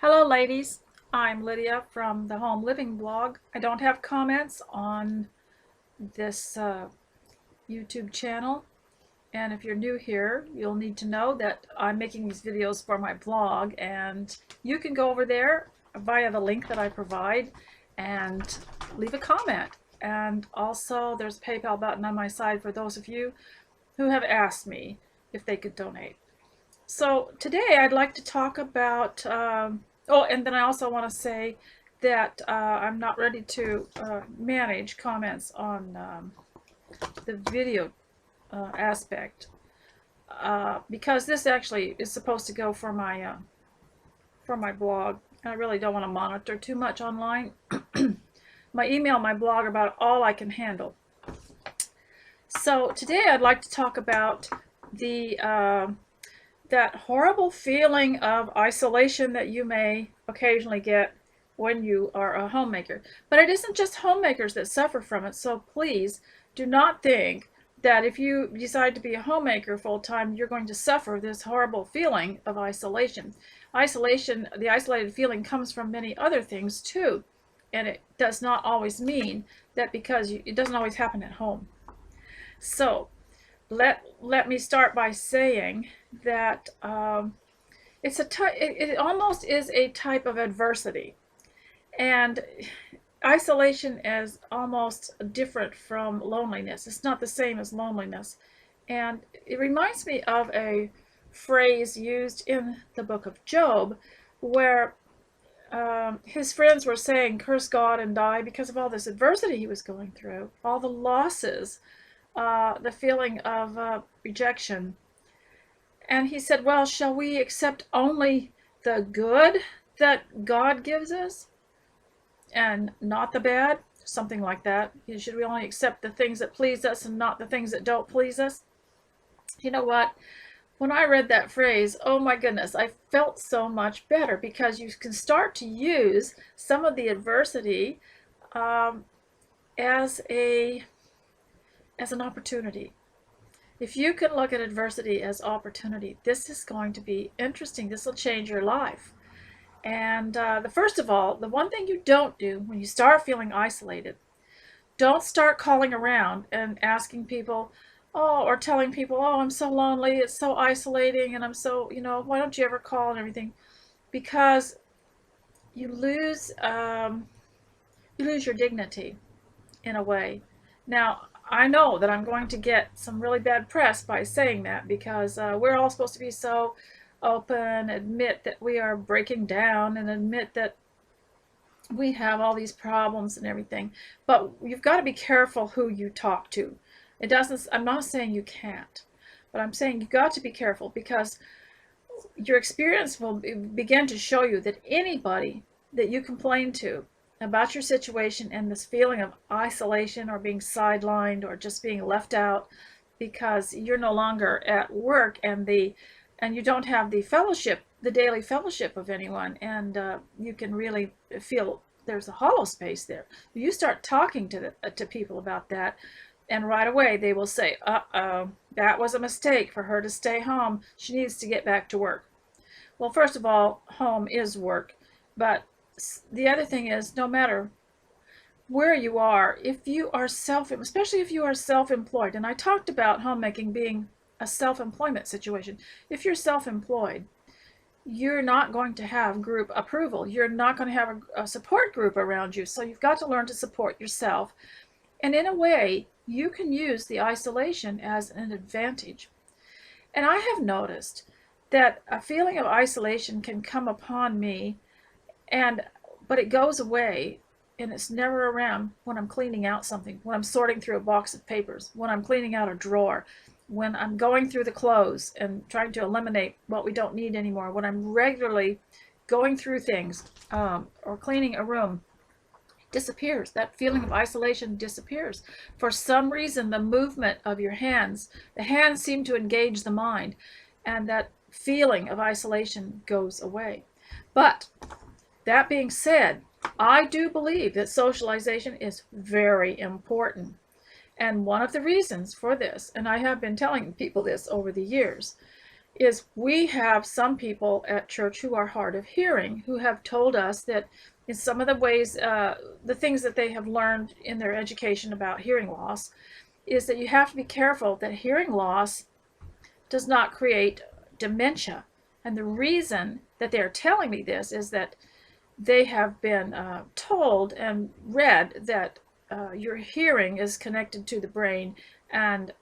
Hello ladies, I'm Lydia from the Home Living blog. I don't have comments on this YouTube channel, and if you're new here, you'll need to know that I'm making these videos for my blog, and you can go over there via the link that I provide and leave a comment. And also there's a PayPal button on my side for those of you who have asked me if they could donate. So today I'd like to talk about, oh, and then I also want to say that I'm not ready to manage comments on the video aspect because this actually is supposed to go for my blog. I really don't want to monitor too much online. My email, my blog, about all I can handle. So today I'd like to talk about the that horrible feeling of isolation that you may occasionally get when you are a homemaker. But it isn't just homemakers that suffer from it, so please do not think that if you decide to be a homemaker full-time, you're going to suffer this horrible feeling of isolation. Isolation, the isolated feeling, comes from many other things too, and it does not always mean that because it doesn't always happen at home. So let me start by saying that it almost is a type of adversity, and isolation is almost different from loneliness. It's not the same as loneliness, and it reminds me of a phrase used in the book of Job where his friends were saying, curse God and die, because of all this adversity he was going through, all the losses, the feeling of rejection. And he said, well, shall we accept only the good that God gives us and not the bad? Something like that. Should we only accept the things that please us and not the things that don't please us? You know what? When I read that phrase, oh my goodness, I felt so much better, because you can start to use some of the adversity as an opportunity. If you can look at adversity as opportunity, this is going to be interesting. This will change your life. And first of all, the one thing you don't do when you start feeling isolated, don't start calling around and asking people, oh, or telling people, oh, I'm so lonely, it's so isolating, and I'm so, why don't you ever call and everything? Because you lose your dignity in a way. Now, I know that I'm going to get some really bad press by saying that, because we're all supposed to be so open, admit that we are breaking down, and admit that we have all these problems and everything. But you've got to be careful who you talk to. I'm not saying you can't, but I'm saying you've got to be careful, because your experience will begin to show you that anybody that you complain to about your situation and this feeling of isolation or being sidelined or just being left out because you're no longer at work, and you don't have the fellowship, the daily fellowship of anyone, and you can really feel there's a hollow space there. You start talking to people about that, and right away they will say, uh-oh, that was a mistake for her to stay home. She needs to get back to work. Well, first of all, home is work, but the other thing is, no matter where you are, if you are especially if you are self-employed, and I talked about homemaking being a self-employment situation. If you're self-employed, you're not going to have group approval. You're not going to have a support group around you. So you've got to learn to support yourself. And in a way, you can use the isolation as an advantage. And I have noticed that a feeling of isolation can come upon me, but it goes away, and it's never around when I'm cleaning out something, when I'm sorting through a box of papers, when I'm cleaning out a drawer, when I'm going through the clothes and trying to eliminate what we don't need anymore, when I'm regularly going through things or cleaning a room. It disappears. That feeling of isolation disappears. For some reason, the movement of your hands, the hands seem to engage the mind, and that feeling of isolation goes away. But that being said, I do believe that socialization is very important. And one of the reasons for this, and I have been telling people this over the years, is we have some people at church who are hard of hearing, who have told us that in some of the ways, the things that they have learned in their education about hearing loss, is that you have to be careful that hearing loss does not create dementia. And the reason that they're telling me this is that they have been told and read that your hearing is connected to the brain and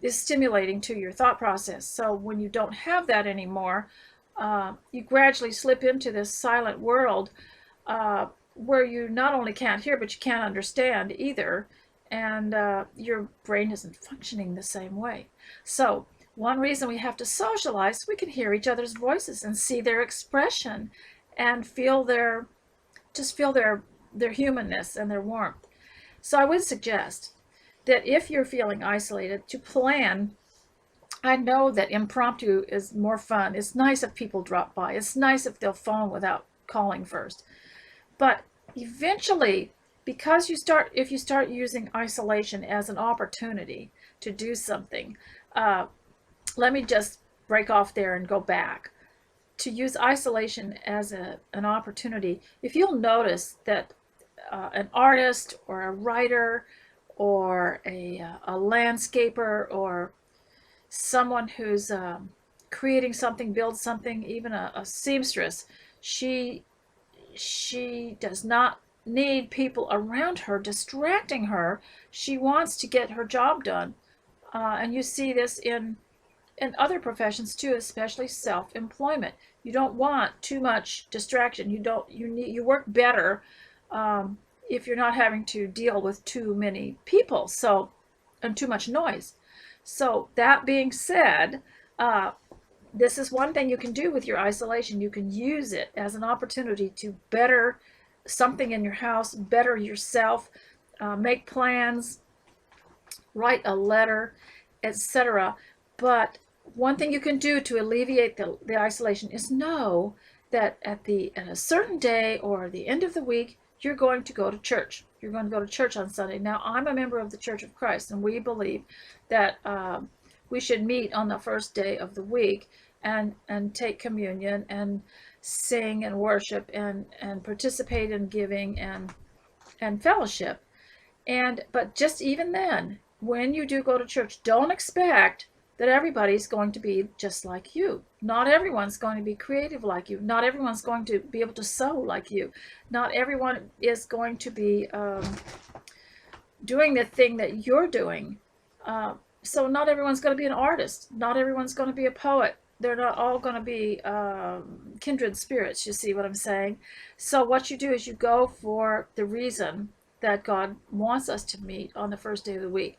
is stimulating to your thought process. So when you don't have that anymore, you gradually slip into this silent world where you not only can't hear, but you can't understand either. And your brain isn't functioning the same way. So one reason we have to socialize, we can hear each other's voices and see their expression and feel their humanness and their warmth. So I would suggest that if you're feeling isolated, to plan. I know that impromptu is more fun. It's nice if people drop by. It's nice if they'll phone without calling first. But eventually, if you start using isolation as an opportunity to do something, uh, let me just break off there and go back to use isolation as an opportunity. If you'll notice that an artist or a writer or a landscaper or someone who's creating something, builds something, even a seamstress, she she does not need people around her distracting her. She wants to get her job done, and you see this in other professions too, especially self-employment. You don't want too much distraction. You work better um, if you're not having to deal with too many people, so, and too much noise. So that being said, uh, this is one thing you can do with your isolation. You can use it as an opportunity to better something in your house, better yourself, make plans, write a letter, etc. But one thing you can do to alleviate the isolation is know that at a certain day or the end of the week, you're going to go to church. You're going to go to church on Sunday. Now, I'm a member of the Church of Christ, and we believe that we should meet on the first day of the week and take communion and sing and worship and participate in giving and fellowship. But just even then, when you do go to church, don't expect that everybody's going to be just like you. Not everyone's going to be creative like you. Not everyone's going to be able to sew like you. Not everyone is going to be doing the thing that you're doing. So not everyone's going to be an artist. Not everyone's going to be a poet. They're not all going to be kindred spirits. You see what I'm saying? So what you do is you go for the reason that God wants us to meet on the first day of the week.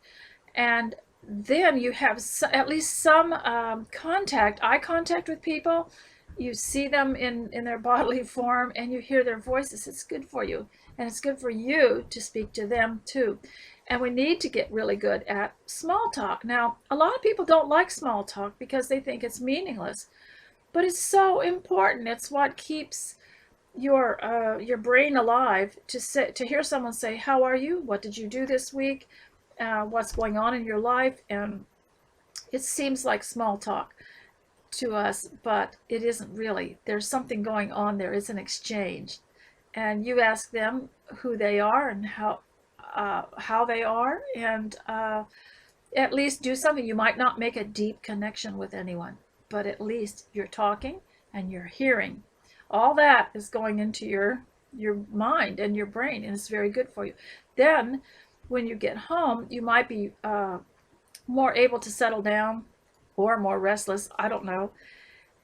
And then you have at least some eye contact with people. You see them in their bodily form and you hear their voices. It's good for you. And it's good for you to speak to them too. And we need to get really good at small talk. Now, a lot of people don't like small talk because they think it's meaningless. But it's so important. It's what keeps your brain alive to hear someone say, "How are you? What did you do this week? What's going on in your life?" And it seems like small talk to us, but it isn't really. There's something going on there. It's an exchange, and you ask them who they are and how they are, and at least do something. You might not make a deep connection with anyone, but at least you're talking and you're hearing. All that is going into your mind and your brain, and it's very good for you. Then when you get home, you might be more able to settle down or more restless. I don't know.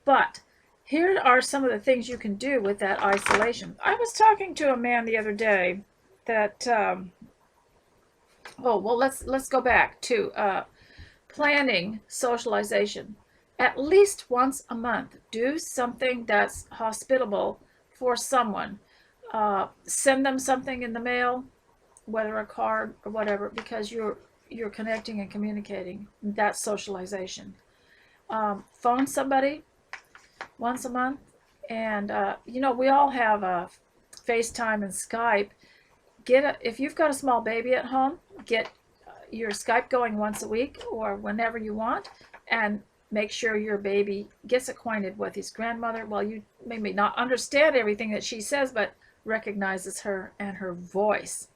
But here are some of the things you can do with that isolation. I was talking to a man the other day that oh, well, let's go back to planning socialization. At least once a month, do something that's hospitable for someone. Send them something in the mail, whether a card or whatever, because you're connecting and communicating. That's socialization. Phone somebody once a month, and we all have FaceTime and Skype. If you've got a small baby at home, get your Skype going once a week or whenever you want, and make sure your baby gets acquainted with his grandmother. Well, you maybe not understand everything that she says, but recognizes her and her voice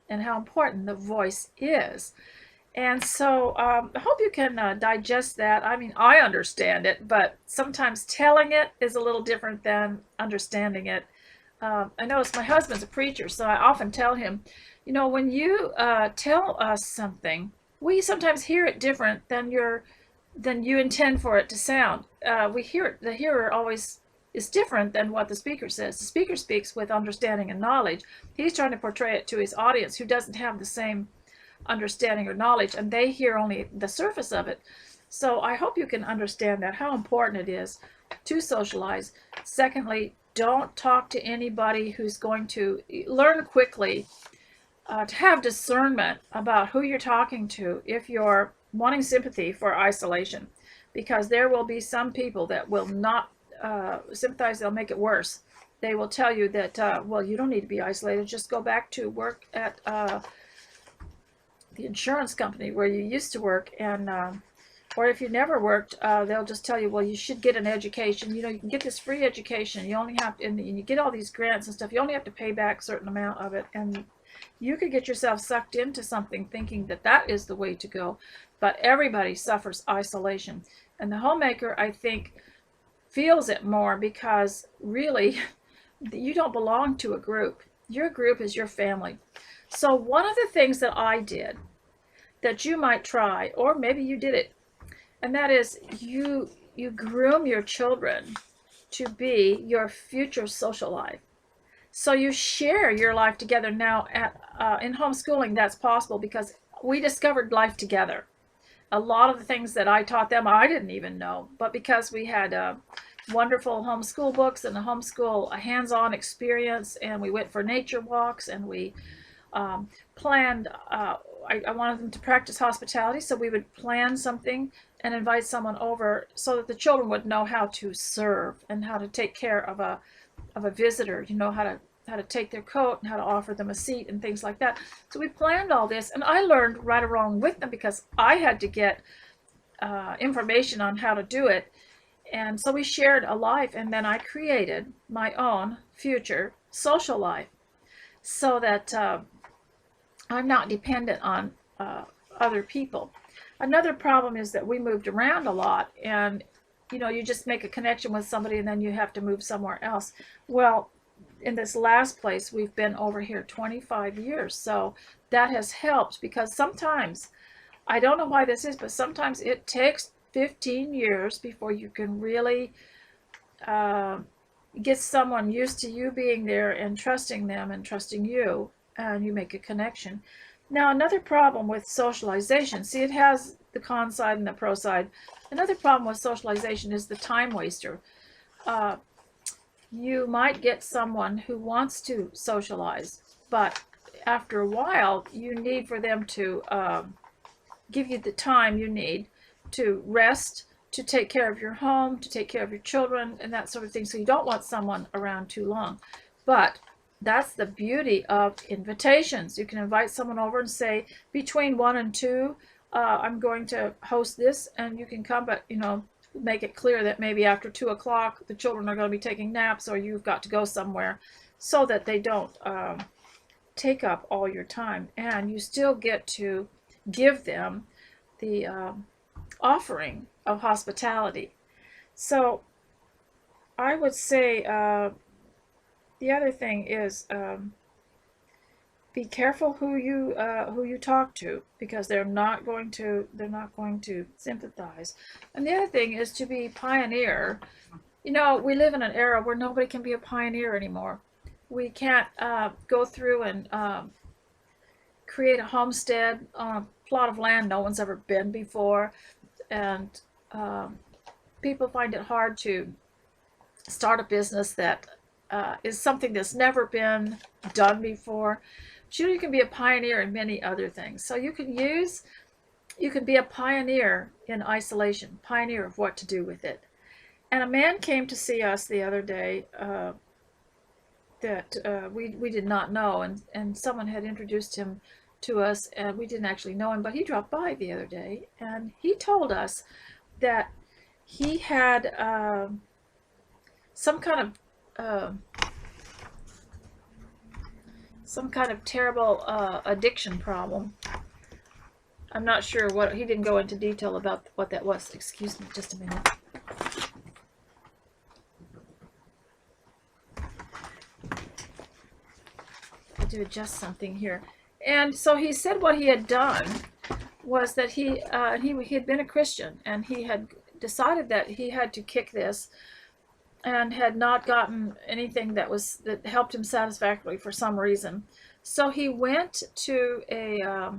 and how important the voice is. And so I hope you can digest that. I mean, I understand it, but sometimes telling it is a little different than understanding it. I notice my husband's a preacher, so I often tell him, you know, when you tell us something, we sometimes hear it different than you intend for it to sound. We hear it, the hearer always is different than what the speaker says. The speaker speaks with understanding and knowledge. He's trying to portray it to his audience who doesn't have the same understanding or knowledge, and they hear only the surface of it. So I hope you can understand that, how important it is to socialize. Secondly, don't talk to anybody who's going to learn quickly to have discernment about who you're talking to if you're wanting sympathy for isolation, because there will be some people that will not sympathize. They'll make it worse. They will tell you that, well, you don't need to be isolated. Just go back to work at the insurance company where you used to work, and or if you never worked, they'll just tell you, well, you should get an education. You know, you can get this free education. You only have to, and you get all these grants and stuff. You only have to pay back a certain amount of it, and you could get yourself sucked into something thinking that that is the way to go. But everybody suffers isolation, and the homemaker, I think, feels it more because really, you don't belong to a group. Your group is your family. So one of the things that I did that you might try, or maybe you did it, and that is you groom your children to be your future social life. So you share your life together. Now in homeschooling, that's possible because we discovered life together. A lot of the things that I taught them, I didn't even know, but because we had wonderful homeschool books and a hands-on experience, and we went for nature walks, and we planned, I wanted them to practice hospitality, so we would plan something and invite someone over so that the children would know how to serve and how to take care of a visitor, you know, how to take their coat and how to offer them a seat and things like that. So we planned all this, and I learned right along with them because I had to get information on how to do it. And so we shared a life, and then I created my own future social life so that I'm not dependent on other people. Another problem is that we moved around a lot, and you know, you just make a connection with somebody and then you have to move somewhere else. Well, in this last place, we've been over here 25 years, so that has helped because sometimes, I don't know why this is, but sometimes it takes 15 years before you can really get someone used to you being there and trusting them and trusting you, and you make a connection. Now, another problem with socialization, see, it has the con side and the pro side. Another problem with socialization is the time waster. You might get someone who wants to socialize, but after a while, you need for them to give you the time you need to rest, to take care of your home, to take care of your children, and that sort of thing. So you don't want someone around too long. But that's the beauty of invitations. You can invite someone over and say, between 1 and 2, I'm going to host this, and you can come, but you know, make it clear that maybe after 2 o'clock the children are going to be taking naps, or you've got to go somewhere, so that they don't take up all your time, and you still get to give them the offering of hospitality. So I would say the other thing is be careful who you talk to, because they're not going to sympathize. And the other thing is to be pioneer. You know, we live in an era where nobody can be a pioneer anymore. We can't go through and create a homestead on a plot of land no one's ever been before, and people find it hard to start a business that is something that's never been done before. But you can be a pioneer in many other things. So you can be a pioneer in isolation, pioneer of what to do with it. And a man came to see us the other day that we did not know, and someone had introduced him to us, and we didn't actually know him, but he dropped by the other day, and he told us that he had some kind of uh, some kind of terrible addiction problem. I'm not sure what, he didn't go into detail about what that was. Excuse me, just a minute. I had to adjust something here. And so he said what he had done was that he had been a Christian, and he had decided that he had to kick this, and had not gotten anything that helped him satisfactorily for some reason. So he went to a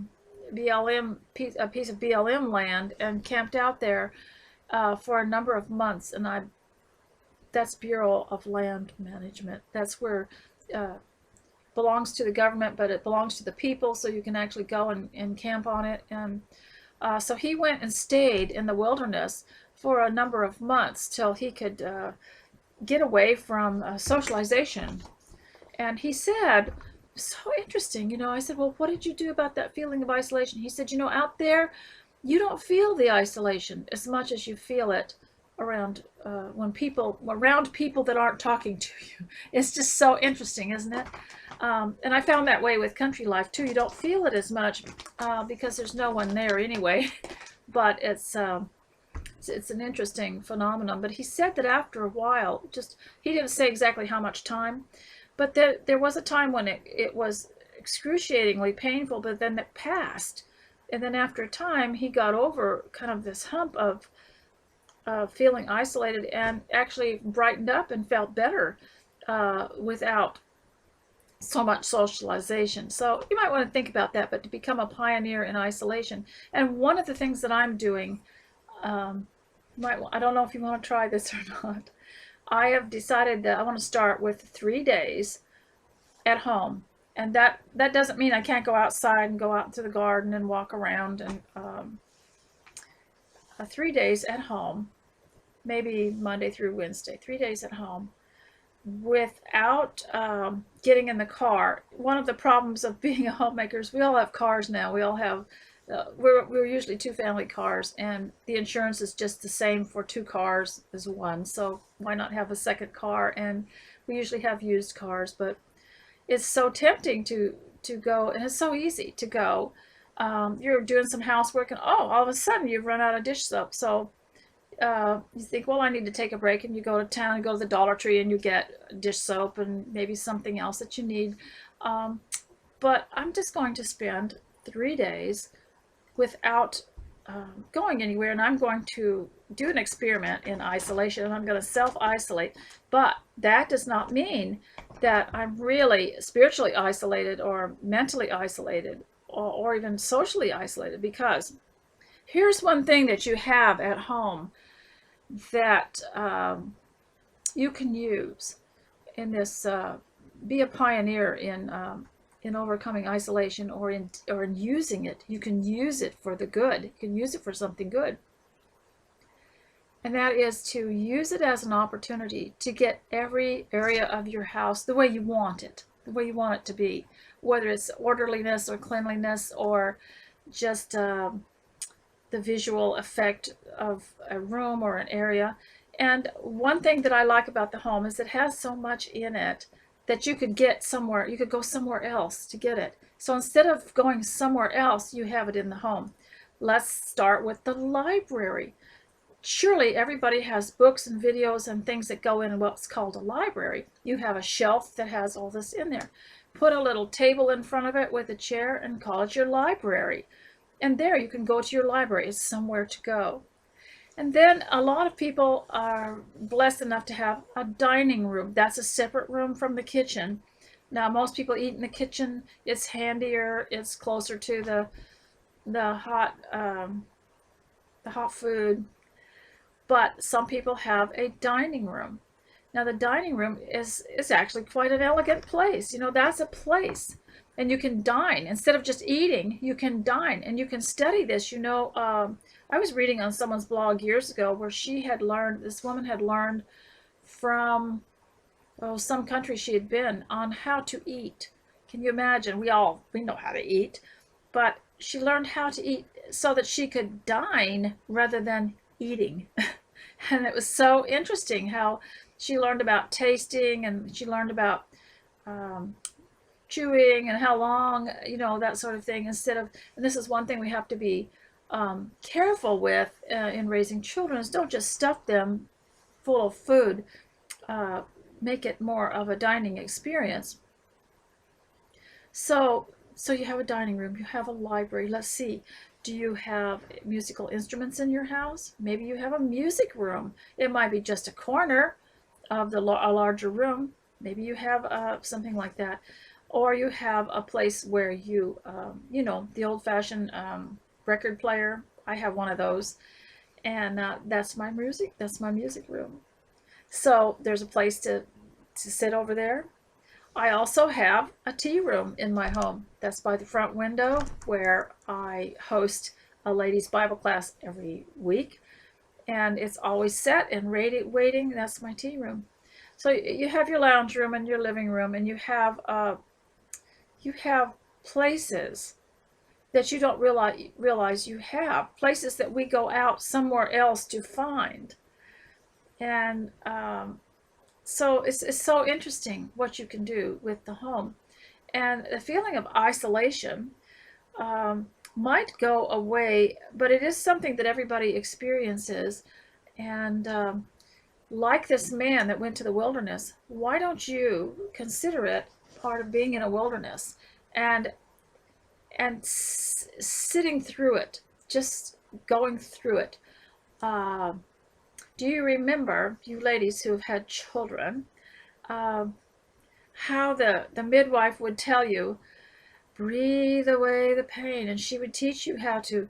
piece of BLM land, and camped out there for a number of months. And that's Bureau of Land Management. That's where uh, belongs to the government, but it belongs to the people, so you can actually go and camp on it. And so he went and stayed in the wilderness for a number of months till he could get away from socialization. And he said, so interesting, I said, well, what did you do about that feeling of isolation? He said, out there, you don't feel the isolation as much as you feel it around around people that aren't talking to you. It's just so interesting, isn't it? And I found that way with country life too. You don't feel it as much because there's no one there anyway. But it's an interesting phenomenon. But he said that after a while, he didn't say exactly how much time, but there was a time when it was excruciatingly painful, but then it passed. And then after a time, he got over kind of this hump of feeling isolated, and actually brightened up and felt better without so much socialization. So you might want to think about that, but to become a pioneer in isolation. And one of the things that I'm doing, I don't know if you want to try this or not. I have decided that I want to start with 3 days at home. And that doesn't mean I can't go outside and go out into the garden and walk around. And 3 days at home, maybe Monday through Wednesday, 3 days at home, without getting in the car. One of the problems of being a homemaker is we all have cars now. We all have, we're usually two family cars, and the insurance is just the same for two cars as one. So why not have a second car? And we usually have used cars, but it's so tempting to go, and it's so easy to go. You're doing some housework, and all of a sudden you've run out of dish soap. So you think, well, I need to take a break, and you go to town and go to the Dollar Tree, and you get dish soap and maybe something else that you need. Um, but I'm just going to spend 3 days without going anywhere, and I'm going to do an experiment in isolation, and I'm going to self-isolate. But that does not mean that I'm really spiritually isolated or mentally isolated or even socially isolated, because here's one thing that you have at home that you can use in this. Be a pioneer in overcoming isolation, or in using it. You can use it for the good. You can use it for something good, and that is to use it as an opportunity to get every area of your house the way you want it, to be, whether it's orderliness or cleanliness, or just the visual effect of a room or an area. And one thing that I like about the home is it has so much in it that you could go somewhere else to get it. So instead of going somewhere else, you have it in the home. Let's start with the library. Surely everybody has books and videos and things that go in what's called a library. You have a shelf that has all this in there. Put a little table in front of it with a chair and call it your library. And there you can go to your library. It's somewhere to go. And then a lot of people are blessed enough to have a dining room. That's a separate room from the kitchen. Now, most people eat in the kitchen. It's handier. It's closer to the hot food. But some people have a dining room. Now, the dining room is actually quite an elegant place. That's a place. And you can dine. Instead of just eating, you can dine. And you can study this. I was reading on someone's blog years ago where this woman had learned from some country she had been on how to eat. Can you imagine? We know how to eat. But she learned how to eat so that she could dine rather than eating. And it was so interesting how she learned about tasting, and she learned about um, chewing and how long, that sort of thing. And this is one thing we have to be careful with in raising children, is don't just stuff them full of food. Uh, Make it more of a dining experience. So you have a dining room, you have a library. Let's see. Do you have musical instruments in your house? Maybe you have a music room. It might be just a corner of a larger room. Maybe you have something like that. Or you have a place where the old-fashioned record player. I have one of those, and That's my music room. So there's a place to sit over there. I also have a tea room in my home. That's by the front window, where I host a ladies' Bible class every week. And it's always set and waiting. That's my tea room. So you have your lounge room and your living room, and you have places that you don't realize you have, places that we go out somewhere else to find. And so it's so interesting what you can do with the home. And the feeling of isolation um, might go away, but it is something that everybody experiences. And like this man that went to the wilderness, why don't you consider it part of being in a wilderness, and sitting through it, just going through it. Uh, do you remember, you ladies who have had children, uh, how the midwife would tell you, breathe away the pain, and she would teach you how to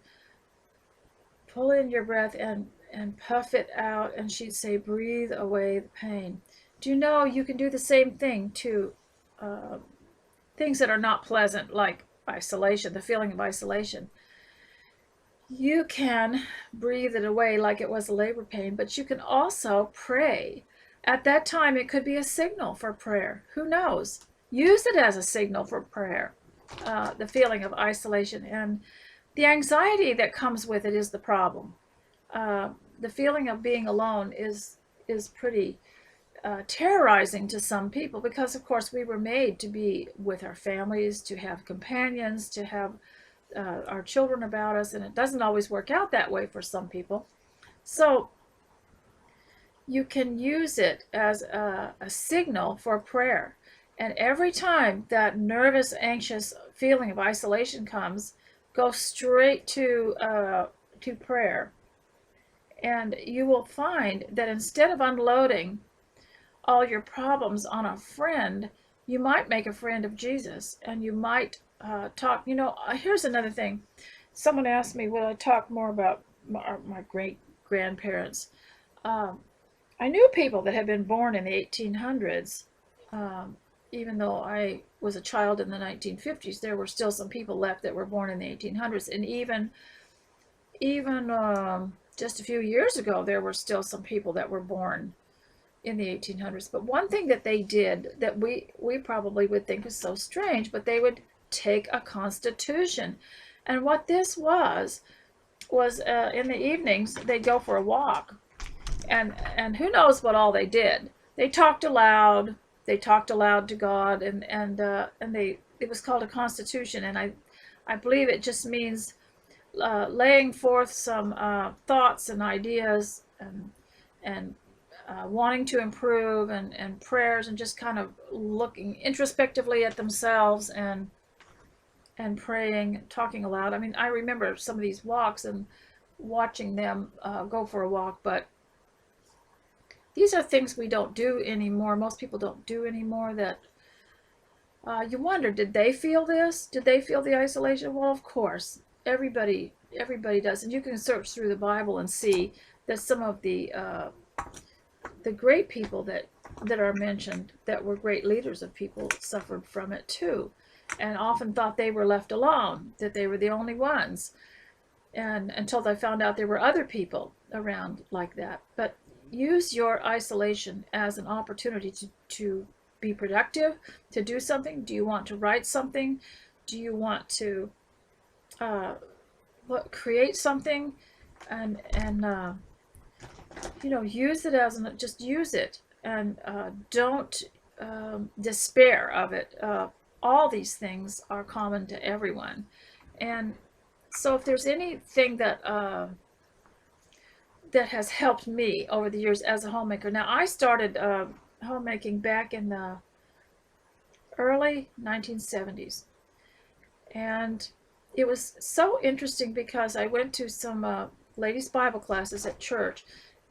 pull in your breath and puff it out, and she'd say, breathe away the pain. Do you know you can do the same thing to uh, things that are not pleasant, like isolation, the feeling of isolation? You can breathe it away like it was a labor pain, but you can also pray. At that time, it could be a signal for prayer. Who knows? Use it as a signal for prayer. The feeling of isolation and the anxiety that comes with it is the problem. Uh, the feeling of being alone is pretty terrorizing to some people, because of course we were made to be with our families, to have companions, to have our children about us, and it doesn't always work out that way for some people. So you can use it as a signal for prayer. And every time that nervous, anxious feeling of isolation comes, go straight to prayer. And you will find that instead of unloading all your problems on a friend, you might make a friend of Jesus, and you might talk. Here's another thing. Someone asked me, will I talk more about my great grandparents? Um, I knew people that had been born in the 1800s. Um, Even though I was a child in the 1950s, there were still some people left that were born in the 1800s. And even just a few years ago, there were still some people that were born in the 1800s. But one thing that they did that we probably would think is so strange, but they would take a constitution. And what this was in the evenings, they'd go for a walk. And who knows what all they did. They talked aloud. They talked aloud to God, and they it was called a constitution. And I believe it just means laying forth some thoughts and ideas, and wanting to improve, and prayers, and just kind of looking introspectively at themselves, and praying, talking aloud. I mean, I remember some of these walks and watching them go for a walk, but these are things we don't do anymore. Most people don't do anymore. That you wonder, did they feel this? Did they feel the isolation? Well, of course, everybody does, and you can search through the Bible and see that some of the great people that are mentioned, that were great leaders of people, suffered from it too, and often thought they were left alone, that they were the only ones, and until they found out there were other people around like that. But use your isolation as an opportunity to be productive, to do something. Do you want to write something? Do you want to create something? And use it as just use it, and don't despair of it. All these things are common to everyone. And so if there's anything that has helped me over the years as a homemaker. Now, I started homemaking back in the early 1970s. And it was so interesting because I went to some ladies' Bible classes at church.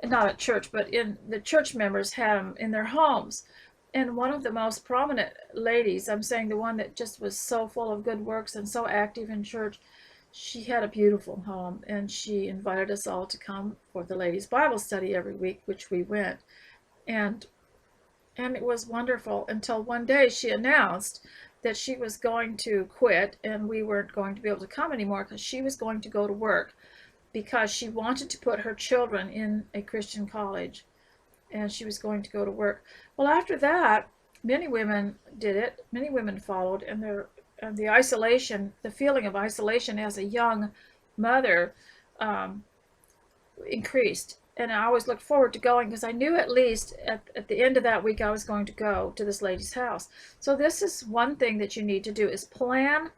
Not at church, but in the church members had them in their homes. And one of the most prominent ladies, I'm saying the one that just was so full of good works and so active in church, she had a beautiful home, and she invited us all to come for the ladies' Bible study every week, which we went. And and it was wonderful until one day she announced that she was going to quit and we weren't going to be able to come anymore because she was going to go to work because she wanted to put her children in a Christian college, and she was going to go to work. Well, after that, many women did it. Many women followed, and the isolation, the feeling of isolation as a young mother, um, increased. And I always looked forward to going because I knew at least at the end of that week I was going to go to this lady's house. So this is one thing that you need to do, is plan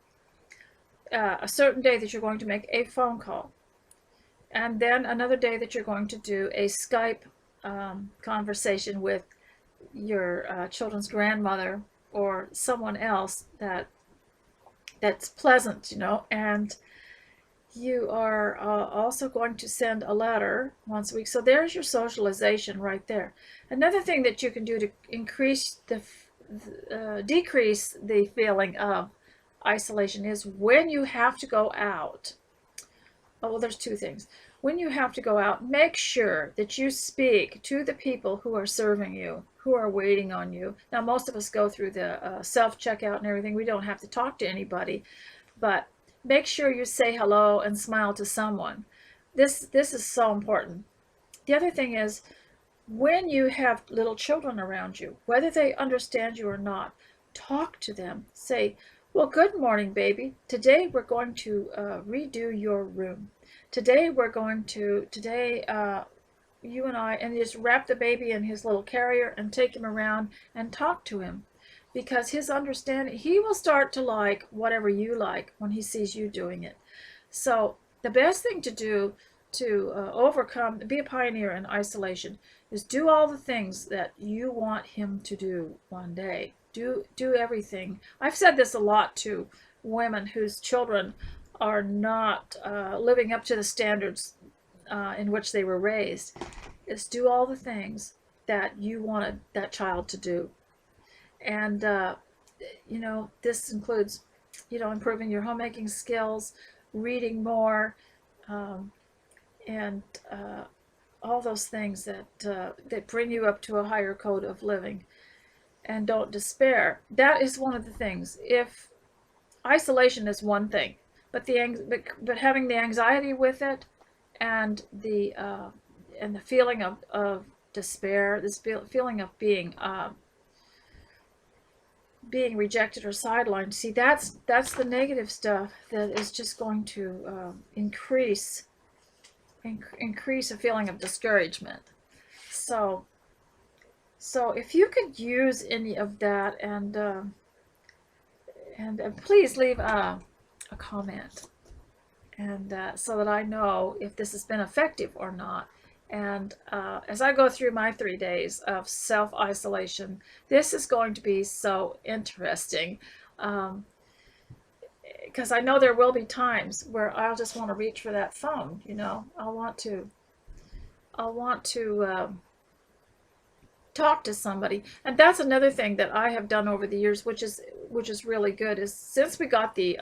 a certain day that you're going to make a phone call, and then another day that you're going to do a Skype conversation with your children's grandmother or someone else that's pleasant, and you are also going to send a letter once a week. So there's your socialization right there. Another thing that you can do to decrease the feeling of isolation is when you have to go out. Oh, well, there's two things. When you have to go out, make sure that you speak to the people who are serving you, who are waiting on you. Now, most of us go through the self-checkout and everything. We don't have to talk to anybody, but make sure you say hello and smile to someone. This is so important. The other thing is, when you have little children around you, whether they understand you or not, talk to them. Say, well, good morning, baby. Today we're going to redo your room. Today you and I, and just wrap the baby in his little carrier and take him around and talk to him. Because his understanding, he will start to like whatever you like when he sees you doing it. So the best thing to do to be a pioneer in isolation, is do all the things that you want him to do one day. Do everything. I've said this a lot to women whose children are not living up to the standards in which they were raised. Is do all the things that you wanted that child to do. And this includes improving your homemaking skills, reading more, and all those things that bring you up to a higher code of living. And don't despair. That is one of the things. If isolation is one thing, but having the anxiety with it, and the feeling of despair, this feeling of being rejected or sidelined. See, that's the negative stuff that is just going to increase a feeling of discouragement. So if you could use any of that, and please leave a comment, and so that I know if this has been effective or not. And as I go through my 3 days of self-isolation, this is going to be so interesting, because I know there will be times where I'll just want to reach for that phone. I'll want to talk to somebody. And that's another thing that I have done over the years, which is really good, is since we got the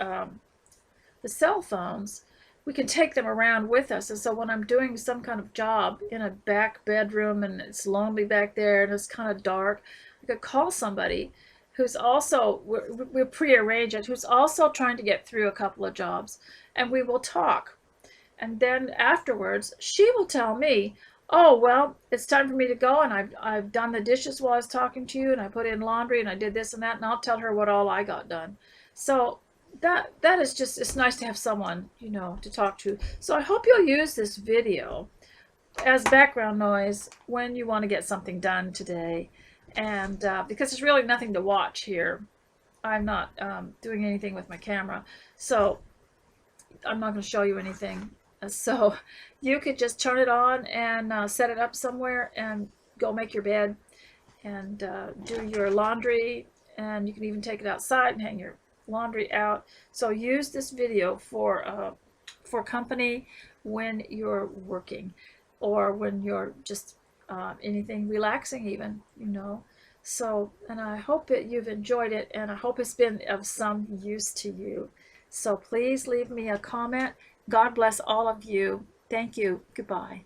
cell phones, we can take them around with us. And so when I'm doing some kind of job in a back bedroom and it's lonely back there and it's kind of dark, I could call somebody who's also, we'll prearrange it, who's also trying to get through a couple of jobs, and we will talk. And then afterwards, she will tell me, oh, well, it's time for me to go, and I've done the dishes while I was talking to you, and I put in laundry, and I did this and that, and I'll tell her what all I got done. So that is just, it's nice to have someone, to talk to. So I hope you'll use this video as background noise when you want to get something done today. And because there's really nothing to watch here, I'm not doing anything with my camera, so I'm not going to show you anything. So you could just turn it on and set it up somewhere and go make your bed and do your laundry, and you can even take it outside and hang your laundry out. So use this video for company when you're working, or when you're just anything relaxing even, you know. So, and I hope that you've enjoyed it, and I hope it's been of some use to you. So please leave me a comment. God bless all of you. Thank you. Goodbye.